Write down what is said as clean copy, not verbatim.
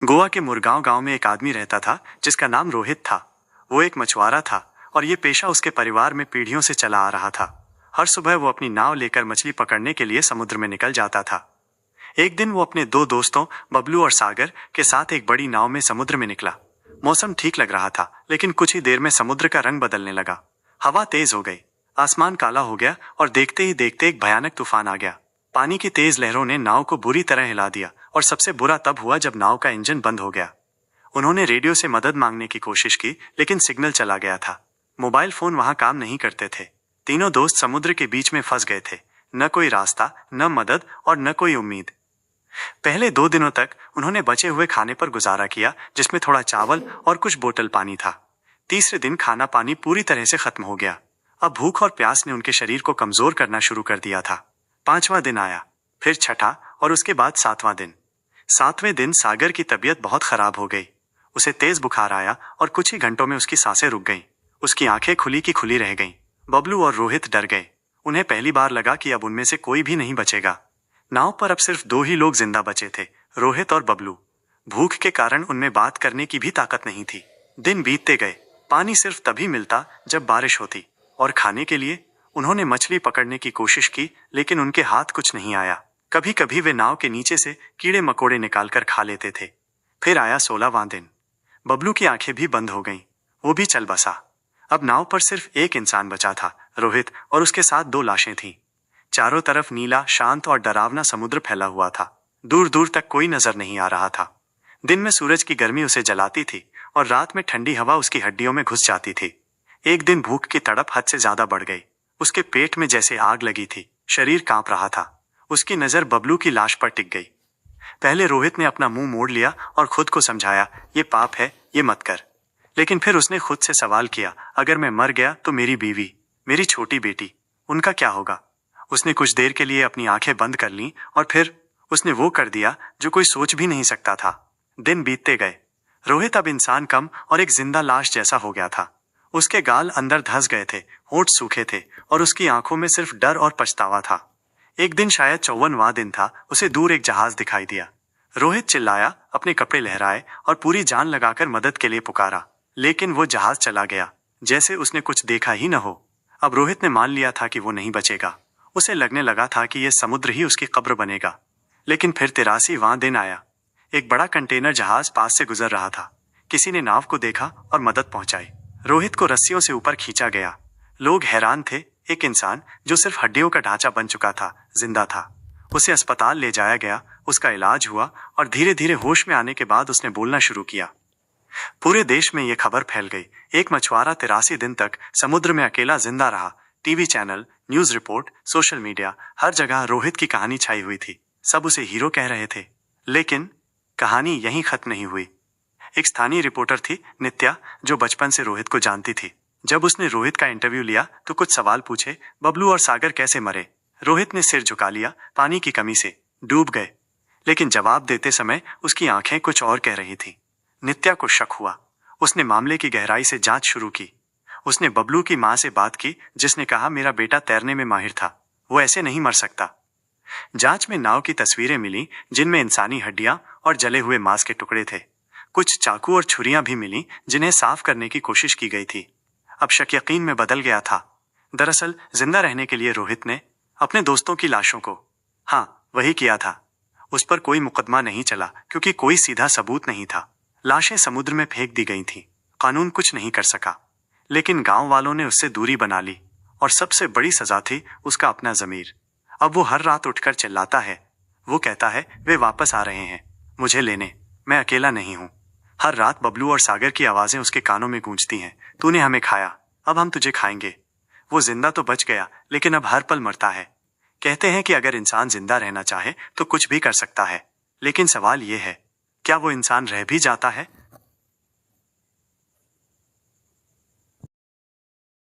गोवा के मुरगांव गांव में एक आदमी रहता था जिसका नाम रोहित था। वो एक मछुआरा था और ये पेशा उसके परिवार में पीढ़ियों से चला आ रहा था। हर सुबह वो अपनी नाव लेकर मछली पकड़ने के लिए समुद्र में निकल जाता था। एक दिन वो अपने दो दोस्तों बबलू और सागर के साथ एक बड़ी नाव में समुद्र में निकला। मौसम ठीक लग रहा था, लेकिन कुछ ही देर में समुद्र का रंग बदलने लगा। हवा तेज हो गई, आसमान काला हो गया और देखते ही देखते एक भयानक तूफान आ गया। पानी की तेज लहरों ने नाव को बुरी तरह हिला दिया और सबसे बुरा तब हुआ जब नाव का इंजन बंद हो गया। उन्होंने रेडियो से मदद मांगने की कोशिश की, लेकिन सिग्नल चला गया था। मोबाइल फोन वहां काम नहीं करते थे। तीनों दोस्त समुद्र के बीच में फंस गए थे। न कोई रास्ता, न मदद और न कोई उम्मीद। पहले 2 दिनों तक उन्होंने बचे हुए खाने पर गुजारा किया, जिसमें थोड़ा चावल और कुछ बोतल पानी था। तीसरे दिन खाना पानी पूरी तरह से खत्म हो गया। अब भूख और प्यास ने उनके शरीर को कमजोर करना शुरू कर दिया था। 5वां दिन आया, फिर छठा और उसके बाद 7वां दिन। 7वें दिन सागर की तबीयत बहुत खराब हो गई। उसे तेज बुखार आया और कुछ ही घंटों में उसकी सांसें रुक गईं। उसकी आंखें खुली की खुली रह गईं। बबलू और रोहित डर गए। उन्हें पहली बार लगा कि अब उनमें से कोई भी नहीं बचेगा। नाव पर अब सिर्फ 2 ही लोग जिंदा बचे थे, रोहित और बबलू। भूख के कारण उनमें बात करने की भी ताकत नहीं थी। दिन बीतते गए। पानी सिर्फ तभी मिलता जब बारिश होती, और खाने के लिए उन्होंने मछली पकड़ने की कोशिश की, लेकिन उनके हाथ कुछ नहीं आया। कभी कभी वे नाव के नीचे से कीड़े मकोड़े निकालकर खा लेते थे। फिर आया 16वां दिन। बबलू की आंखें भी बंद हो गईं। वो भी चल बसा। अब नाव पर सिर्फ एक इंसान बचा था, रोहित, और उसके साथ 2 लाशें थीं। चारों तरफ नीला, शांत और डरावना समुद्र फैला हुआ था। दूर दूर तक कोई नजर नहीं आ रहा था। दिन में सूरज की गर्मी उसे जलाती थी और रात में ठंडी हवा उसकी हड्डियों में घुस जाती थी। एक दिन भूख की तड़प हद से ज्यादा बढ़ गई। उसके पेट में जैसे आग लगी थी, शरीर कांप रहा था। उसकी नजर बबलू की लाश पर टिक गई। पहले रोहित ने अपना मुंह मोड़ लिया और खुद को समझाया, ये पाप है, ये मत कर। लेकिन फिर उसने खुद से सवाल किया, अगर मैं मर गया तो मेरी बीवी, मेरी छोटी बेटी, उनका क्या होगा? उसने कुछ देर के लिए अपनी आंखें बंद कर लीं और फिर उसने वो कर दिया जो कोई सोच भी नहीं सकता था। दिन बीतते गए। रोहित अब इंसान कम और एक जिंदा लाश जैसा हो गया था। उसके गाल अंदर धंस गए थे, होंठ सूखे थे और उसकी आंखों में सिर्फ डर और पछतावा था। एक दिन, शायद 54वां दिन था, उसे दूर एक जहाज दिखाई दिया। रोहित चिल्लाया, अपने कपड़े लहराए और पूरी जान लगाकर मदद के लिए पुकारा, लेकिन वो जहाज चला गया जैसे उसने कुछ देखा ही न हो। अब रोहित ने मान लिया था कि वो नहीं बचेगा। उसे लगने लगा था कि यह समुद्र ही उसकी कब्र बनेगा। लेकिन फिर 83वां दिन आया। एक बड़ा कंटेनर जहाज पास से गुजर रहा था। किसी ने नाव को देखा और मदद पहुंचाई। रोहित को रस्सियों से ऊपर खींचा गया। लोग हैरान थे। एक इंसान जो सिर्फ हड्डियों का ढांचा बन चुका था, जिंदा था। उसे अस्पताल ले जाया गया, उसका इलाज हुआ और धीरे धीरे होश में आने के बाद उसने बोलना शुरू किया। पूरे देश में यह खबर फैल गई, एक मछुआरा 83 दिन तक समुद्र में अकेला जिंदा रहा। TV channel, news report, social media, हर जगह रोहित की कहानी छाई हुई थी। सब उसे हीरो कह रहे थे। लेकिन कहानी यहीं खत्म नहीं हुई। एक स्थानीय रिपोर्टर थी, नित्या, जो बचपन से रोहित को जानती थी। जब उसने रोहित का इंटरव्यू लिया तो कुछ सवाल पूछे, बबलू और सागर कैसे मरे? रोहित ने सिर झुका लिया, पानी की कमी से डूब गए। लेकिन जवाब देते समय उसकी आंखें कुछ और कह रही थी। नित्या को शक हुआ। उसने मामले की गहराई से जांच शुरू की। उसने बबलू की मां से बात की, जिसने कहा, मेरा बेटा तैरने में माहिर था, वो ऐसे नहीं मर सकता। जांच में नाव की तस्वीरें मिली, जिनमें इंसानी हड्डियां और जले हुए मांस के टुकड़े थे। कुछ चाकू और छुरियां भी मिली, जिन्हें साफ करने की कोशिश की गई थी। अब शक यकीन में बदल गया था। दरअसल जिंदा रहने के लिए रोहित ने अपने दोस्तों की लाशों को, हाँ, वही किया था। उस पर कोई मुकदमा नहीं चला क्योंकि कोई सीधा सबूत नहीं था। लाशें समुद्र में फेंक दी गई थीं। कानून कुछ नहीं कर सका। लेकिन गांव वालों ने उससे दूरी बना ली, और सबसे बड़ी सजा थी उसका अपना ज़मीर। अब वो हर रात उठकर चिल्लाता है। वो कहता है, वे वापस आ रहे हैं मुझे लेने, मैं अकेला नहीं हूं। हर रात बबलू और सागर की आवाजें उसके कानों में गूंजती हैं, तूने हमें खाया, अब हम तुझे खाएंगे। वो जिंदा तो बच गया, लेकिन अब हर पल मरता है। कहते हैं कि अगर इंसान जिंदा रहना चाहे तो कुछ भी कर सकता है। लेकिन सवाल ये है, क्या वो इंसान रह भी जाता है?